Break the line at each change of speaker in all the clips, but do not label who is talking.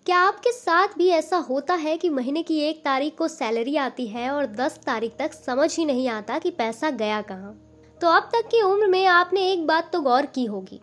क्या आपके साथ भी ऐसा होता है कि महीने की 1 तारीख को सैलरी आती है और 10 तारीख तक समझ ही नहीं आता कि पैसा गया कहाँ? तो अब तक की उम्र में आपने एक बात तो गौर की होगी।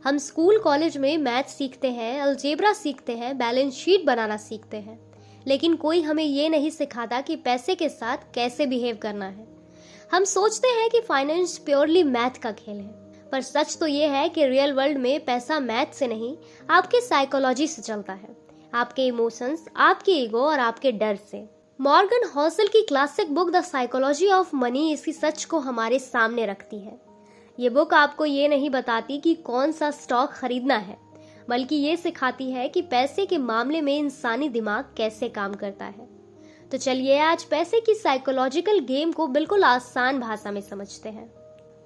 हम स्कूल कॉलेज में मैथ सीखते हैं, अलजेब्रा सीखते हैं, बैलेंस शीट बनाना सीखते हैं, लेकिन कोई हमें ये नहीं सिखाता कि पैसे के साथ कैसे बिहेव करना है। हम सोचते हैं कि फाइनेंस प्योरली मैथ का खेल है, पर सच तो ये है कि रियल वर्ल्ड में पैसा मैथ से नहीं, आपकी साइकोलॉजी से चलता है, आपके इमोशंस, आपके ईगो और आपके डर से। मॉर्गन हॉसल की classic book the psychology of money इसी सच को हमारे सामने रखती है। ये बुक आपको ये नहीं बताती कि कौन सा स्टॉक खरीदना है, बल्कि ये सिखाती है कि पैसे के मामले में इंसानी दिमाग कैसे काम करता है। तो चलिए आज पैसे की साइकोलॉजिकल गेम को बिल्कुल आसान भाषा में समझते हैं।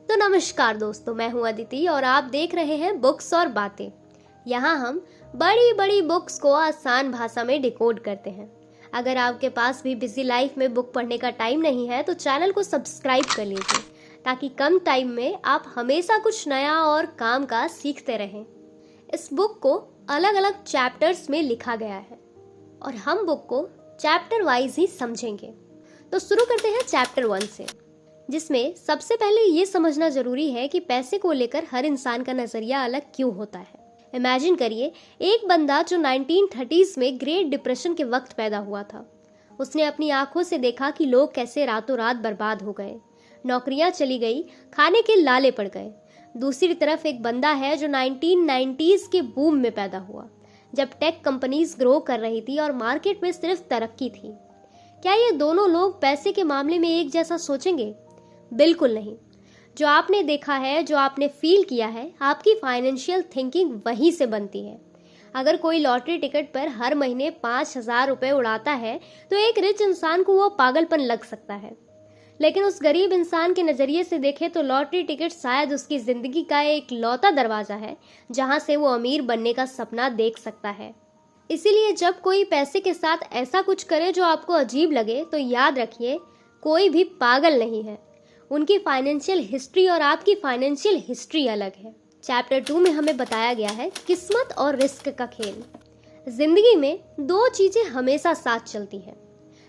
तो नमस्कार दोस्तों, मैं हूं अदिति और आप देख रहे हैं बुक्स और बातें। यहाँ हम बड़ी बड़ी बुक्स को आसान भाषा में डिकोड करते हैं। अगर आपके पास भी बिजी लाइफ में बुक पढ़ने का टाइम नहीं है तो चैनल को सब्सक्राइब कर लीजिए, ताकि कम टाइम में आप हमेशा कुछ नया और काम का सीखते रहें। इस बुक को अलग अलग चैप्टर्स में लिखा गया है और हम बुक को चैप्टर वाइज ही समझेंगे। तो शुरू करते हैं चैप्टर 1 से, जिसमें सबसे पहले ये समझना जरूरी है कि पैसे को लेकर हर इंसान का नजरिया अलग क्यों होता है। इमेजिन करिए एक बंदा जो 1930s में ग्रेट डिप्रेशन के वक्त पैदा हुआ था। उसने अपनी आंखों से देखा कि लोग कैसे रातों रात बर्बाद हो गए, नौकरियां चली गई, खाने के लाले पड़ गए। दूसरी तरफ एक बंदा है जो 1990s के बूम में पैदा हुआ, जब टेक कंपनीज ग्रो कर रही थी और मार्केट में सिर्फ तरक्की थी। क्या ये दोनों लोग पैसे के मामले में एक जैसा सोचेंगे? बिल्कुल नहीं। जो आपने देखा है, जो आपने फील किया है, आपकी फाइनेंशियल थिंकिंग वहीं से बनती है। अगर कोई लॉटरी टिकट पर हर महीने 5,000 रुपए उड़ाता है तो एक रिच इंसान को वो पागलपन लग सकता है, लेकिन उस गरीब इंसान के नजरिए से देखे तो लॉटरी टिकट शायद उसकी जिंदगी का एक लौता दरवाजा है जहां से वो अमीर बनने का सपना देख सकता है। इसीलिए जब कोई पैसे के साथ ऐसा कुछ करे जो आपको अजीब लगे तो याद रखिए, कोई भी पागल नहीं है। उनकी फाइनेंशियल हिस्ट्री और आपकी फाइनेंशियल हिस्ट्री अलग है। चैप्टर 2 में हमें बताया गया है किस्मत और रिस्क का खेल। जिंदगी में दो चीजें हमेशा साथ चलती हैं,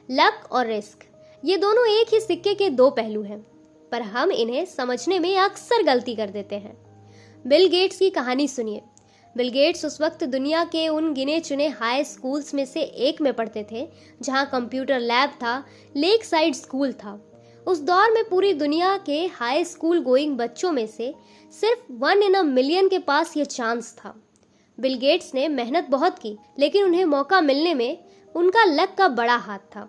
लक और रिस्क। ये दोनों एक ही सिक्के के दो पहलू हैं, पर हम इन्हें समझने में अक्सर गलती कर देते हैं। बिल गेट्स की कहानी सुनिए। बिल गेट्स उस वक्त दुनिया के उन गिने चुने हाई स्कूल्स में से एक में पढ़ते थे जहां कंप्यूटर लैब था, लेक साइड स्कूल था। उस दौर में पूरी दुनिया के हाई स्कूल गोइंग बच्चों में से सिर्फ 1 in a million के पास ये चांस था। बिल गेट्स ने मेहनत बहुत की, लेकिन उन्हें मौका मिलने में उनका लक का बड़ा हाथ था।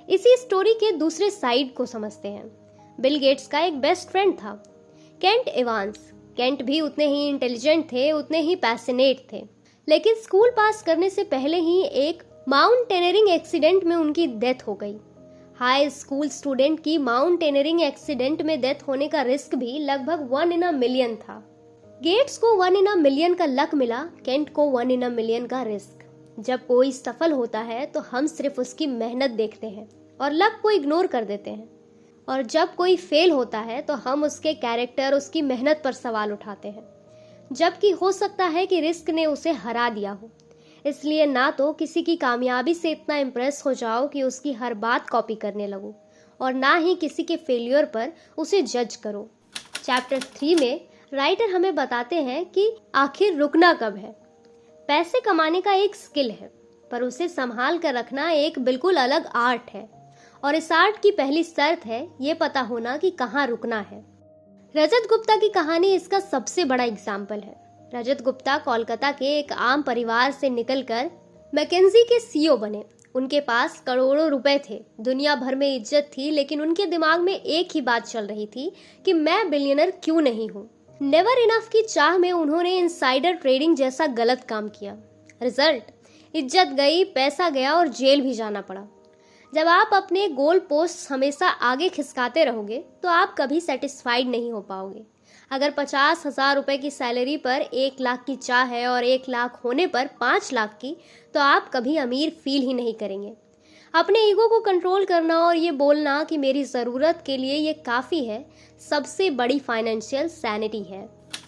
इसी स्टोरी के दूसरे साइड को समझते हैं। बिल गेट्स का एक बेस्ट फ्रेंड था, केंट एवांस। केंट भी उतने ही इंटेलिजेंट थे, उतने ही पैशनेट थे, लेकिन स्कूल पास करने से पहले ही एक माउंटेनियरिंग एक्सीडेंट में उनकी डेथ हो गई। हाई स्कूल स्टूडेंट की माउंटेनियरिंग एक्सीडेंट में डेथ होने का रिस्क भी लगभग 1 in a million था। गेट्स को 1 in a million का लक मिला, केंट को 1 in a million का रिस्क। जब कोई सफल होता है तो हम सिर्फ उसकी मेहनत देखते हैं और लक को इग्नोर कर देते हैं, और जब कोई फेल होता है तो हम उसके कैरेक्टर, उसकी मेहनत पर सवाल उठाते हैं, जबकि हो सकता है कि रिस्क ने उसे हरा दिया हो। इसलिए ना तो किसी की कामयाबी से इतना इम्प्रेस हो जाओ कि उसकी हर बात कॉपी करने लगो, और ना ही किसी के फेलियर पर उसे जज करो। चैप्टर 3 में राइटर हमें बताते हैं कि आखिर रुकना कब है। पैसे कमाने का एक स्किल है, पर उसे संभाल कर रखना एक बिल्कुल अलग आर्ट है, और इस आर्ट की पहली शर्त है ये पता होना कि कहाँ रुकना है। रजत गुप्ता की कहानी इसका सबसे बड़ा एग्जाम्पल है। रजत गुप्ता कोलकाता के एक आम परिवार से निकलकर मैकेंजी के सीईओ बने। उनके पास करोड़ों रुपए थे, दुनिया भर में इज्जत थी, लेकिन उनके दिमाग में एक ही बात चल रही थी कि मैं बिलियनर क्यों नहीं हूँ। नेवर इनफ की चाह में उन्होंने इनसाइडर ट्रेडिंग जैसा गलत काम किया। रिजल्ट, इज्जत गई, पैसा गया और जेल भी जाना पड़ा। जब आप अपने गोल पोस्ट हमेशा आगे खिसकाते रहोगे तो आप कभी सेटिस्फाइड नहीं हो पाओगे। अगर 50,000 रुपए की सैलरी पर 1 लाख की चाह है और 1 लाख होने पर 5 लाख की, तो आप कभी अमीर फील ही नहीं करेंगे। अपने ईगो को कंट्रोल करना और ये बोलना कि मेरी ज़रूरत के लिए ये काफ़ी है, सबसे बड़ी फाइनेंशियल सैनिटी है।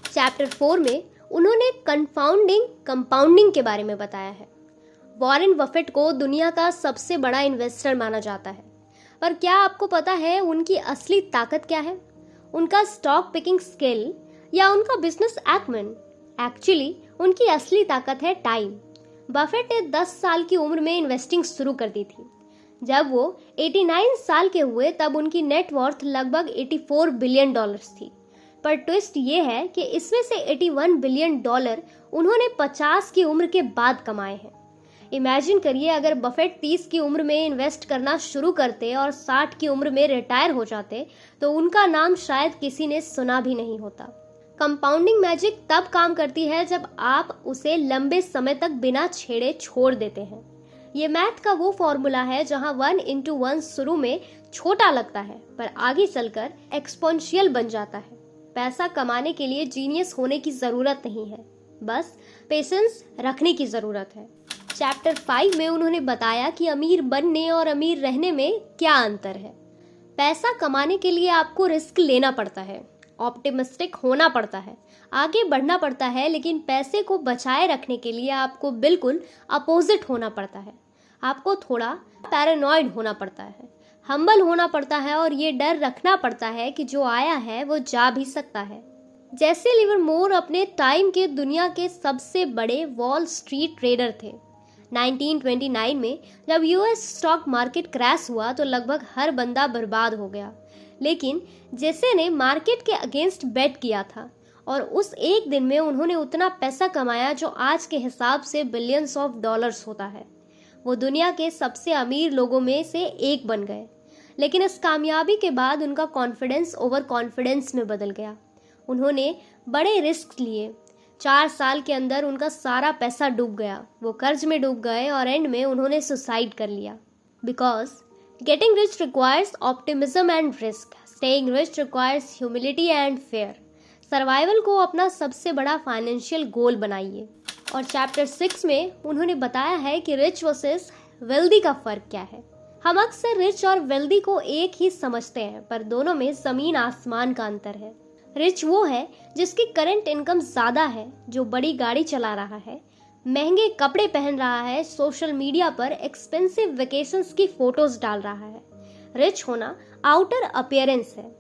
चैप्टर 4 में उन्होंने कंपाउंडिंग के बारे में बताया है। वॉरेन बफेट को दुनिया का सबसे बड़ा इन्वेस्टर माना जाता है, पर क्या आपको पता है उनकी असली ताकत क्या है? उनका स्टॉक पिकिंग स्किल या उनका बिजनेस एक्मन? एक्चुअली उनकी असली ताकत है टाइम। बफेट ने 10 साल की उम्र में इन्वेस्टिंग शुरू कर दी थी। जब वो 89 साल के हुए तब उनकी नेटवर्थ लगभग 84 बिलियन डॉलर्स थी। पर ट्विस्ट ये है कि इसमें से 81 बिलियन डॉलर उन्होंने 50 की उम्र के बाद कमाए हैं। इमेजिन करिए अगर बफेट 30 की उम्र में इन्वेस्ट करना शुरू करते और 60 की उम्र में रिटायर हो जाते तो उनका नाम शायद किसी ने सुना भी नहीं होता। कंपाउंडिंग मैजिक तब काम करती है जब आप उसे लंबे समय तक बिना छेड़े छोड़ देते हैं। ये मैथ का वो फॉर्मूला है जहां 1 into 1 शुरू में छोटा लगता है पर आगे चलकर एक्सपोनेंशियल बन जाता है। पैसा कमाने के लिए जीनियस होने की जरूरत नहीं है, बस पेशेंस रखने की जरूरत है। चैप्टर 5 में उन्होंने बताया कि अमीर बनने और अमीर रहने में क्या अंतर है। पैसा कमाने के लिए आपको रिस्क लेना पड़ता है, ऑप्टिमिस्टिक होना पड़ता है, आगे बढ़ना पड़ता है, लेकिन पैसे को बचाए रखने के लिए आपको बिल्कुल अपोजिट होना पड़ता है। आपको थोड़ा पैरानॉइड होना पड़ता है, हम्बल होना पड़ता है और ये डर रखना पड़ता है कि जो आया है वो जा भी सकता है। जैसे लिवरमोर अपने टाइम के दुनिया के सबसे बड़े वॉल स्ट्रीट ट्रेडर थे। 1929 में जब यूएस स्टॉक मार्केट क्रैश हुआ तो लगभग हर बंदा बर्बाद हो गया, लेकिन जैसे ने मार्केट के अगेंस्ट बेट किया था और उस एक दिन में उन्होंने उतना पैसा कमाया जो आज के हिसाब से बिलियंस ऑफ डॉलर्स होता है। वो दुनिया के सबसे अमीर लोगों में से एक बन गए, लेकिन इस कामयाबी के बाद उनका कॉन्फिडेंस ओवर कॉन्फिडेंस में बदल गया। उन्होंने बड़े रिस्क लिए। 4 साल के अंदर उनका सारा पैसा डूब गया, वो कर्ज में डूब गए और एंड में उन्होंने सुसाइड कर लिया। Because getting rich requires optimism and risk, staying rich requires humility and fair. Survival को अपना सबसे बड़ा फाइनेंशियल गोल बनाइए। और चैप्टर 6 में उन्होंने बताया है कि रिच वर्सेस वेल्दी का फर्क क्या है। हम अक्सर रिच और वेल्दी को एक ही समझते हैं, पर दोनों में जमीन आसमान का अंतर है। रिच वो है जिसकी करंट इनकम ज्यादा है, जो बड़ी गाड़ी चला रहा है, महंगे कपड़े पहन रहा है, सोशल मीडिया पर एक्सपेंसिव वेकेशंस की फोटोज डाल रहा है। रिच होना आउटर अपीयरेंस है।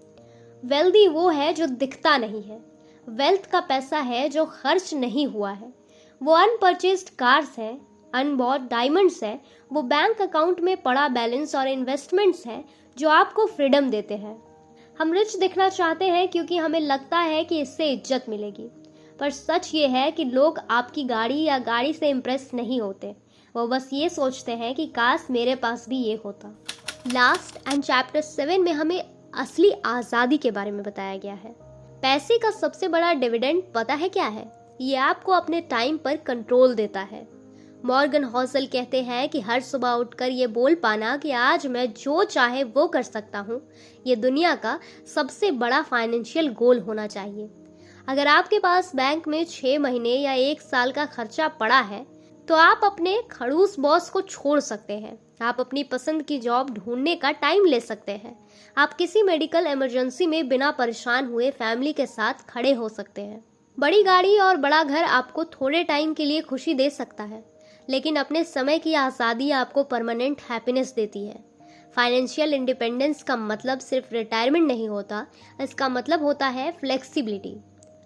वेल्दी वो है जो दिखता नहीं है। वेल्थ का पैसा है जो खर्च नहीं हुआ है। वो अनपरचेस्ड कार्स हैं, अनबॉट डायमंड्स है, वो बैंक अकाउंट में पड़ा बैलेंस और इन्वेस्टमेंट्स हैं जो आपको फ्रीडम देते हैं। हम रिच दिखना चाहते हैं क्योंकि हमें लगता है कि इससे इज्जत मिलेगी, पर सच ये है कि लोग आपकी गाड़ी या गाड़ी से इम्प्रेस नहीं होते, वो बस ये सोचते हैं कि काश मेरे पास भी ये होता। लास्ट एंड चैप्टर 7 में हमें असली आज़ादी के बारे में बताया गया है। पैसे का सबसे बड़ा डिविडेंड पता है क्या है? ये आपको अपने टाइम पर कंट्रोल देता है। मॉर्गन हॉसल कहते हैं कि हर सुबह उठकर ये बोल पाना कि आज मैं जो चाहे वो कर सकता हूँ, ये दुनिया का सबसे बड़ा फाइनेंशियल गोल होना चाहिए। अगर आपके पास बैंक में 6 महीने या 1 साल का खर्चा पड़ा है तो आप अपने खड़ूस बॉस को छोड़ सकते हैं। आप अपनी पसंद की जॉब ढूंढने का टाइम ले सकते हैं। आप किसी मेडिकल इमरजेंसी में बिना परेशान हुए फैमिली के साथ खड़े हो सकते हैं। बड़ी गाड़ी और बड़ा घर आपको थोड़े टाइम के लिए खुशी दे सकता है, लेकिन अपने समय की आज़ादी आपको परमानेंट हैप्पीनेस देती है। फाइनेंशियल इंडिपेंडेंस का मतलब सिर्फ रिटायरमेंट नहीं होता, इसका मतलब होता है फ्लेक्सिबिलिटी।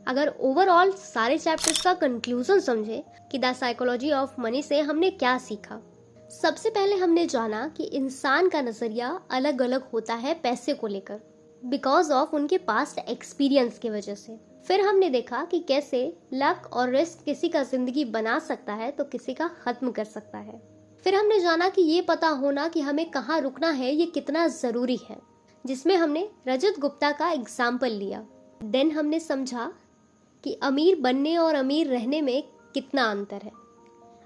अगर ओवरऑल सारे चैप्टर्स का कंक्लूजन समझे कि द साइकोलॉजी ऑफ मनी से हमने क्या सीखा। सबसे पहले हमने जाना कि इंसान का नज़रिया अलग अलग होता है पैसे को लेकर, बिकॉज ऑफ उनके पास्ट एक्सपीरियंस की वजह से। फिर हमने देखा कि कैसे लक और रिस्क किसी का जिंदगी बना सकता है तो किसी का खत्म कर सकता है। फिर हमने जाना कि ये पता होना कि हमें कहाँ रुकना है ये कितना ज़रूरी है, जिसमें हमने रजत गुप्ता का एग्जाम्पल लिया। देन हमने समझा कि अमीर बनने और अमीर रहने में कितना अंतर है।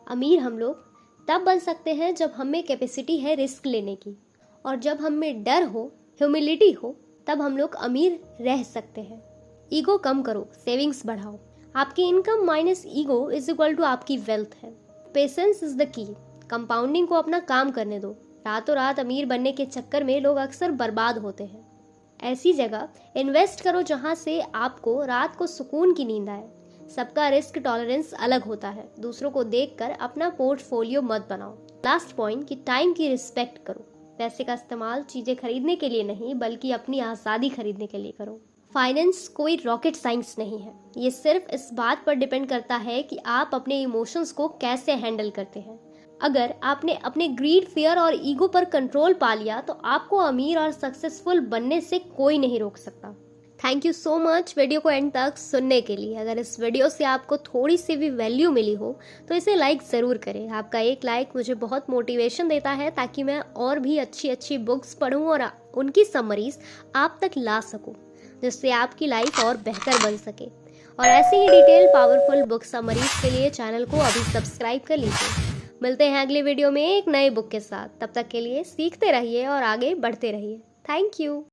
अमीर हम लोग तब बन सकते हैं जब हमें कैपेसिटी है रिस्क लेने की, और जब हमें डर हो, ह्यूमिलिटी हो, तब हम लोग अमीर रह सकते हैं। ईगो कम करो, सेविंग्स बढ़ाओ। आपकी income minus ego is equal to आपकी वेल्थ है। Patience is the key. Compounding को अपना काम करने दो। रातों रात अमीर बनने के चक्कर में लोग अक्सर बर्बाद होते हैं। ऐसी जगह इन्वेस्ट करो जहां से आपको रात को सुकून की नींद आए। सबका रिस्क टॉलरेंस अलग होता है। दूसरों को देखकर अपना पोर्टफोलियो मत बनाओ। लास्ट पॉइंट कि टाइम की रिस्पेक्ट करो। पैसे का इस्तेमाल चीजें खरीदने के लिए नहीं बल्कि अपनी आज़ादी खरीदने के लिए करो। फाइनेंस कोई रॉकेट साइंस नहीं है, ये सिर्फ इस बात पर डिपेंड करता है कि आप अपने इमोशंस को कैसे हैंडल करते हैं। अगर आपने अपने ग्रीड, फियर और ईगो पर कंट्रोल पा लिया तो आपको अमीर और सक्सेसफुल बनने से कोई नहीं रोक सकता। Thank you so much video को एंड तक सुनने के लिए। अगर इस वीडियो से आपको थोड़ी सी भी वैल्यू मिली हो तो इसे लाइक ज़रूर करें। आपका एक लाइक मुझे बहुत मोटिवेशन देता है ताकि मैं और भी अच्छी अच्छी बुक्स पढूं और उनकी समरीज आप तक ला सकूं, जिससे आपकी लाइफ और बेहतर बन सके। और ऐसे ही डिटेल पावरफुल बुक समरीज के लिए चैनल को अभी सब्सक्राइब कर लीजिए। मिलते हैं अगले वीडियो में एक नए बुक के साथ। तब तक के लिए सीखते रहिए और आगे बढ़ते रहिए। Thank you.